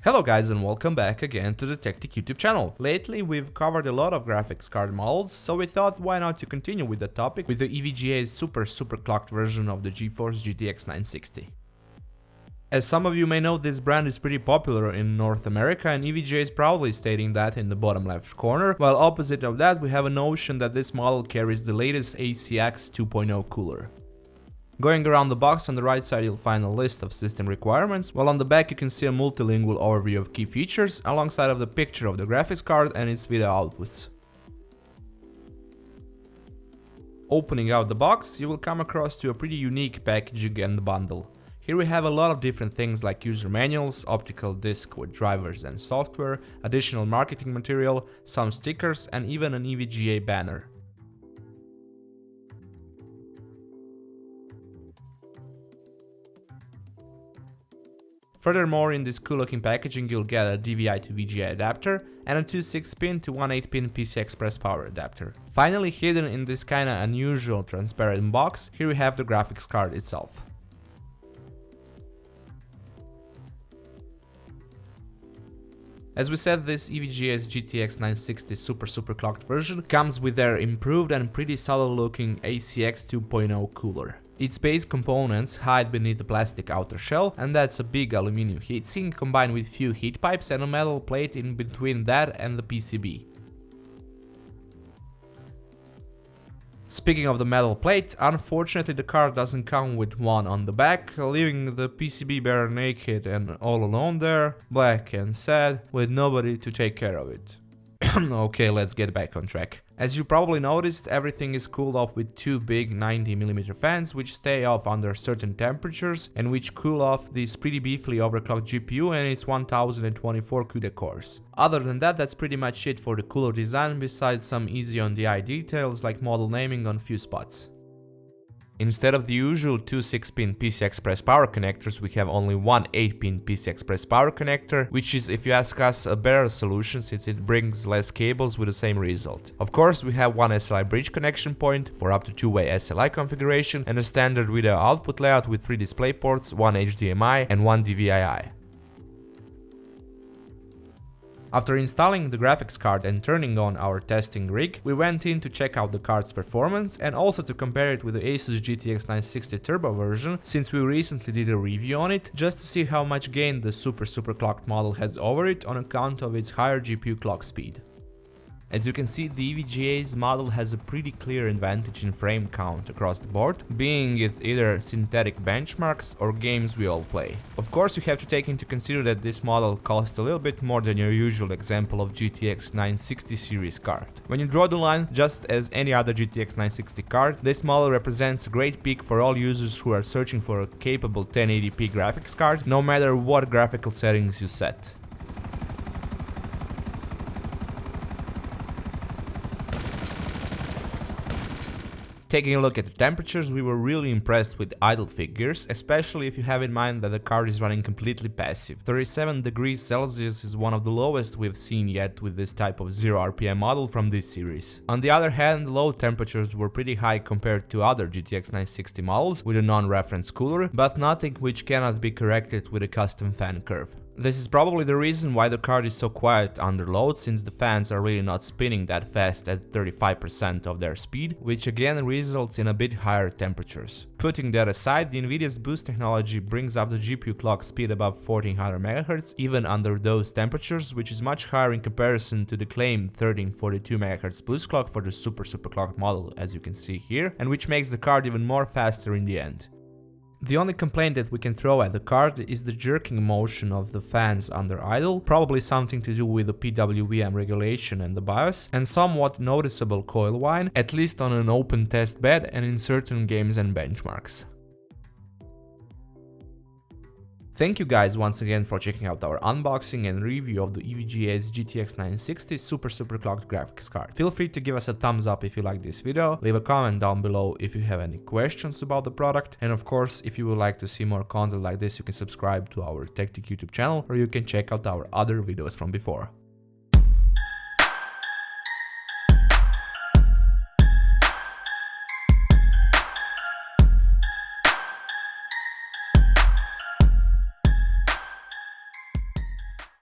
Hello guys and welcome back again to the Tech YouTube channel. Lately we've covered a lot of graphics card models, so we thought why not to continue with the topic with the EVGA's superclocked version of the GeForce GTX 960. As some of you may know, this brand is pretty popular in North America and EVGA is proudly stating that in the bottom left corner, while opposite of that we have a notion that this model carries the latest ACX 2.0 cooler. Going around the box, on the right side you'll find a list of system requirements, while on the back you can see a multilingual overview of key features, alongside of the picture of the graphics card and its video outputs. Opening out the box, you will come across to a pretty unique packaging and bundle. Here we have a lot of different things like user manuals, optical disc with drivers and software, additional marketing material, some stickers and even an EVGA banner. Furthermore, in this cool looking packaging you'll get a DVI to VGA adapter and a 2 6-pin to 1 8-pin PC Express power adapter. Finally, hidden in this kinda unusual transparent box, here we have the graphics card itself. As we said, this EVGA's GTX 960 superclocked version comes with their improved and pretty solid looking ACX 2.0 cooler. Its base components hide beneath the plastic outer shell, and that's a big aluminum heatsink combined with few heat pipes and a metal plate in between that and the PCB. Speaking of the metal plate, unfortunately the card doesn't come with one on the back, leaving the PCB bare naked and all alone there, black and sad, with nobody to take care of it. Okay, let's get back on track. As you probably noticed, everything is cooled off with two big 90mm fans which stay off under certain temperatures and which cool off this pretty beefily overclocked GPU and its 1024 CUDA cores. Other than that, that's pretty much it for the cooler design, besides some easy on the eye details like model naming on few spots. Instead of the usual two 6-pin PC Express power connectors, we have only one 8-pin PC Express power connector, which is, if you ask us, a better solution since it brings less cables with the same result. Of course, we have one SLI bridge connection point for up to two-way SLI configuration and a standard video output layout with 3 display ports, one HDMI and one DVI. After installing the graphics card and turning on our testing rig, we went in to check out the card's performance and also to compare it with the Asus GTX 960 Turbo version, since we recently did a review on it, just to see how much gain the superclocked model has over it on account of its higher GPU clock speed. As you can see, the EVGA's model has a pretty clear advantage in frame count across the board, being it either synthetic benchmarks or games we all play. Of course, you have to take into consideration that this model costs a little bit more than your usual example of GTX 960 series card. When you draw the line, just as any other GTX 960 card, this model represents a great pick for all users who are searching for a capable 1080p graphics card, no matter what graphical settings you set. Taking a look at the temperatures, we were really impressed with idle figures, especially if you have in mind that the card is running completely passive. 37 degrees Celsius is one of the lowest we've seen yet with this type of 0 RPM model from this series. On the other hand, low temperatures were pretty high compared to other GTX 960 models with a non-reference cooler, but nothing which cannot be corrected with a custom fan curve. This is probably the reason why the card is so quiet under load, since the fans are really not spinning that fast at 35% of their speed, which again results in a bit higher temperatures. Putting that aside, the Nvidia's boost technology brings up the GPU clock speed above 1400 MHz even under those temperatures, which is much higher in comparison to the claimed 1342 MHz boost clock for the superclocked model, as you can see here, and which makes the card even more faster in the end. The only complaint that we can throw at the card is the jerking motion of the fans under idle, probably something to do with the PWM regulation and the BIOS, and somewhat noticeable coil whine, at least on an open test bed and in certain games and benchmarks. Thank you guys once again for checking out our unboxing and review of the EVGA's GTX 960 superclocked graphics card. Feel free to give us a thumbs up if you like this video, leave a comment down below if you have any questions about the product, and of course, if you would like to see more content like this, you can subscribe to our Tech YouTube channel, or you can check out our other videos from before.